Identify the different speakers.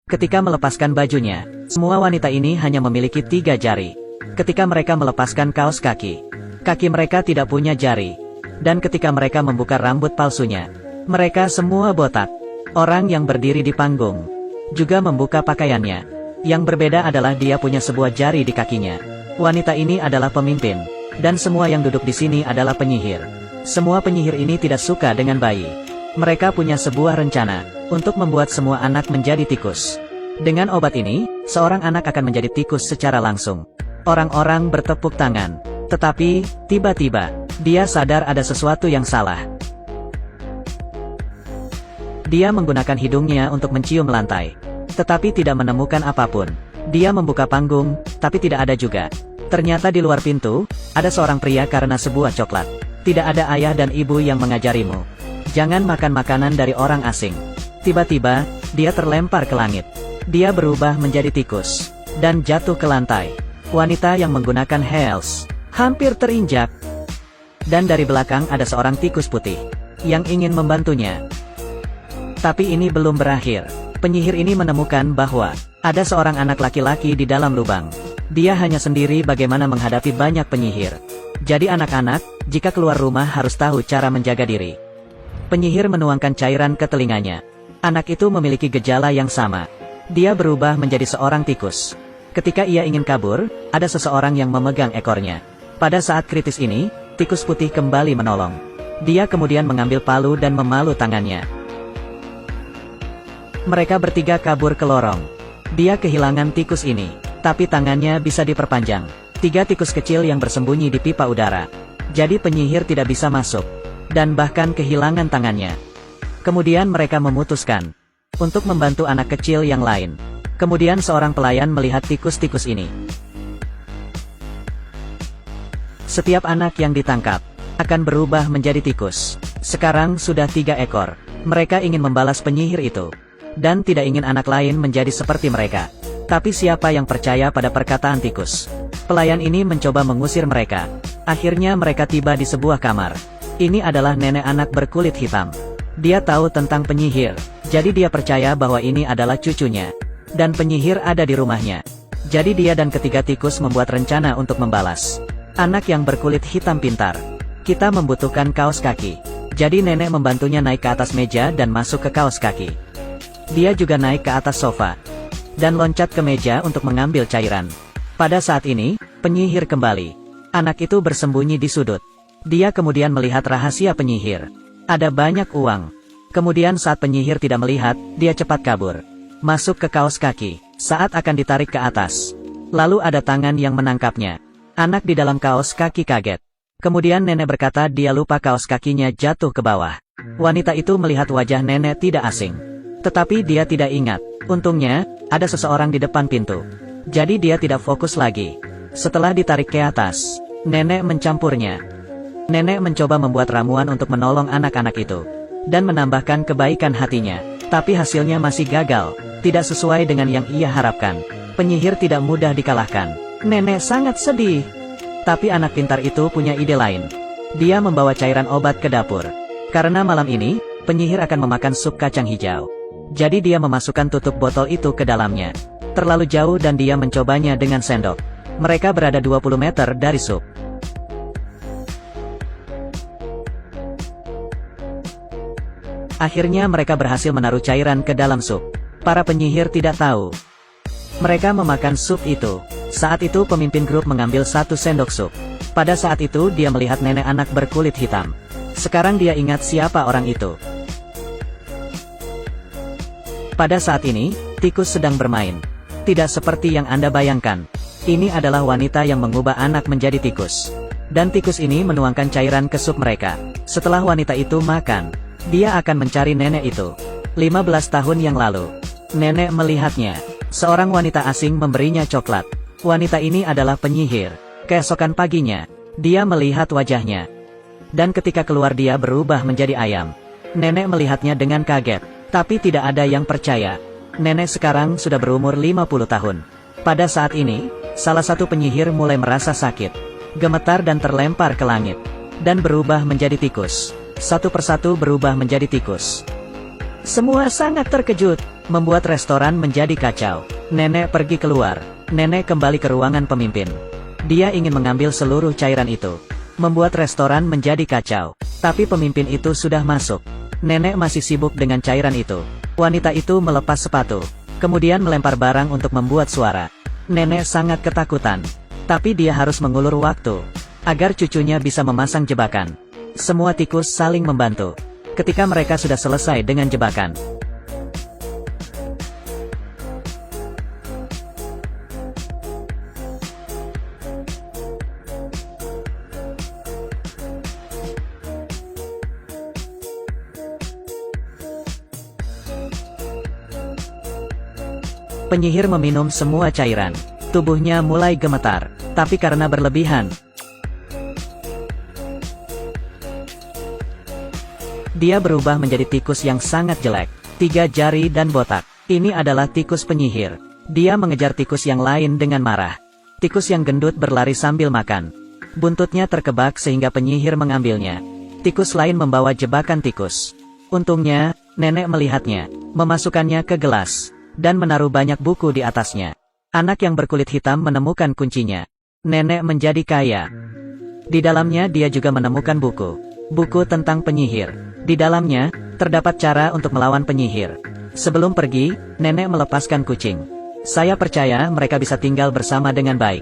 Speaker 1: Ketika melepaskan bajunya, semua wanita ini hanya memiliki 3 jari. Ketika mereka melepaskan kaos kaki, kaki mereka tidak punya jari. Dan ketika mereka membuka rambut palsunya, mereka semua botak. Orang yang berdiri di panggung juga membuka pakaiannya. Yang berbeda adalah dia punya sebuah jari di kakinya. Wanita ini adalah pemimpin, dan semua yang duduk di sini adalah penyihir. Semua penyihir ini tidak suka dengan bayi. Mereka punya sebuah rencana untuk membuat semua anak menjadi tikus. Dengan obat ini, seorang anak akan menjadi tikus secara langsung. Orang-orang bertepuk tangan. Tetapi, tiba-tiba, dia sadar ada sesuatu yang salah. Dia menggunakan hidungnya untuk mencium lantai. Tetapi tidak menemukan apapun. Dia membuka panggung, tapi tidak ada juga. Ternyata di luar pintu, ada seorang pria karena sebuah coklat. Tidak ada ayah dan ibu yang mengajarimu. Jangan makan makanan dari orang asing. Tiba-tiba, dia terlempar ke langit. Dia berubah menjadi tikus, dan jatuh ke lantai. Wanita yang menggunakan heels hampir terinjak. Dan dari belakang ada seorang tikus putih yang ingin membantunya. Tapi ini belum berakhir. Penyihir ini menemukan bahwa ada seorang anak laki-laki di dalam lubang. Dia hanya sendiri bagaimana menghadapi banyak penyihir. Jadi anak-anak, jika keluar rumah harus tahu cara menjaga diri. Penyihir menuangkan cairan ke telinganya. Anak itu memiliki gejala yang sama. Dia berubah menjadi seorang tikus. Ketika ia ingin kabur, ada seseorang yang memegang ekornya. Pada saat kritis ini, tikus putih kembali menolong. Dia kemudian mengambil palu dan memalu tangannya. Mereka bertiga kabur ke lorong. Dia kehilangan tikus ini, tapi tangannya bisa diperpanjang. 3 tikus kecil yang bersembunyi di pipa udara. Jadi penyihir tidak bisa masuk, dan bahkan kehilangan tangannya. Kemudian mereka memutuskan untuk membantu anak kecil yang lain. Kemudian seorang pelayan melihat tikus-tikus ini. Setiap anak yang ditangkap akan berubah menjadi tikus. Sekarang sudah 3 ekor. Mereka ingin membalas penyihir itu, dan tidak ingin anak lain menjadi seperti mereka. Tapi siapa yang percaya pada perkataan tikus? Pelayan ini mencoba mengusir mereka. Akhirnya mereka tiba di sebuah kamar. Ini adalah nenek anak berkulit hitam. Dia tahu tentang penyihir, jadi dia percaya bahwa ini adalah cucunya. Dan penyihir ada di rumahnya. Jadi dia dan ketiga tikus membuat rencana untuk membalas. Anak yang berkulit hitam pintar. Kita membutuhkan kaos kaki. Jadi nenek membantunya naik ke atas meja dan masuk ke kaos kaki. Dia juga naik ke atas sofa dan loncat ke meja untuk mengambil cairan. Pada saat ini, penyihir kembali. Anak itu bersembunyi di sudut. Dia kemudian melihat rahasia penyihir. Ada banyak uang. Kemudian saat penyihir tidak melihat, dia cepat kabur. Masuk ke kaos kaki. Saat akan ditarik ke atas, lalu ada tangan yang menangkapnya. Anak di dalam kaos kaki kaget. Kemudian nenek berkata dia lupa kaos kakinya jatuh ke bawah. Wanita itu melihat wajah nenek tidak asing. Tetapi dia tidak ingat. Untungnya, ada seseorang di depan pintu. Jadi dia tidak fokus lagi. Setelah ditarik ke atas, nenek mencampurnya. Nenek mencoba membuat ramuan untuk menolong anak-anak itu, dan menambahkan kebaikan hatinya. Tapi hasilnya masih gagal. Tidak sesuai dengan yang ia harapkan. Penyihir tidak mudah dikalahkan. Nenek sangat sedih. Tapi anak pintar itu punya ide lain. Dia membawa cairan obat ke dapur. Karena malam ini, penyihir akan memakan sup kacang hijau. Jadi dia memasukkan tutup botol itu ke dalamnya. Terlalu jauh dan dia mencobanya dengan sendok. Mereka berada 20 meter dari sup. Akhirnya mereka berhasil menaruh cairan ke dalam sup. Para penyihir tidak tahu. Mereka memakan sup itu. Saat itu pemimpin grup mengambil 1 sendok sup. Pada saat itu dia melihat nenek anak berkulit hitam. Sekarang dia ingat siapa orang itu. Pada saat ini, tikus sedang bermain. Tidak seperti yang Anda bayangkan. Ini adalah wanita yang mengubah anak menjadi tikus. Dan tikus ini menuangkan cairan ke sup mereka. Setelah wanita itu makan, dia akan mencari nenek itu. 15 tahun yang lalu, nenek melihatnya. Seorang wanita asing memberinya coklat. Wanita ini adalah penyihir. Keesokan paginya, dia melihat wajahnya. Dan ketika keluar dia berubah menjadi ayam. Nenek melihatnya dengan kaget, tapi tidak ada yang percaya. Nenek sekarang sudah berumur 50 tahun. Pada saat ini, salah satu penyihir mulai merasa sakit, gemetar dan terlempar ke langit, dan berubah menjadi tikus. Satu persatu berubah menjadi tikus. Semua sangat terkejut, membuat restoran menjadi kacau. Nenek pergi keluar. Nenek kembali ke ruangan pemimpin. Dia ingin mengambil seluruh cairan itu. Membuat restoran menjadi kacau. Tapi pemimpin itu sudah masuk. Nenek masih sibuk dengan cairan itu. Wanita itu melepas sepatu. Kemudian melempar barang untuk membuat suara. Nenek sangat ketakutan. Tapi dia harus mengulur waktu. Agar cucunya bisa memasang jebakan. Semua tikus saling membantu. Ketika mereka sudah selesai dengan jebakan. Penyihir meminum semua cairan. Tubuhnya mulai gemetar. Tapi karena berlebihan, dia berubah menjadi tikus yang sangat jelek. 3 jari dan botak. Ini adalah tikus penyihir. Dia mengejar tikus yang lain dengan marah. Tikus yang gendut berlari sambil makan. Buntutnya terkebak sehingga penyihir mengambilnya. Tikus lain membawa jebakan tikus. Untungnya, nenek melihatnya, memasukkannya ke gelas, dan menaruh banyak buku di atasnya. Anak yang berkulit hitam menemukan kuncinya. Nenek menjadi kaya. Di dalamnya dia juga menemukan buku. Buku tentang penyihir. Di dalamnya, terdapat cara untuk melawan penyihir. Sebelum pergi, nenek melepaskan kucing. Saya percaya mereka bisa tinggal bersama dengan baik.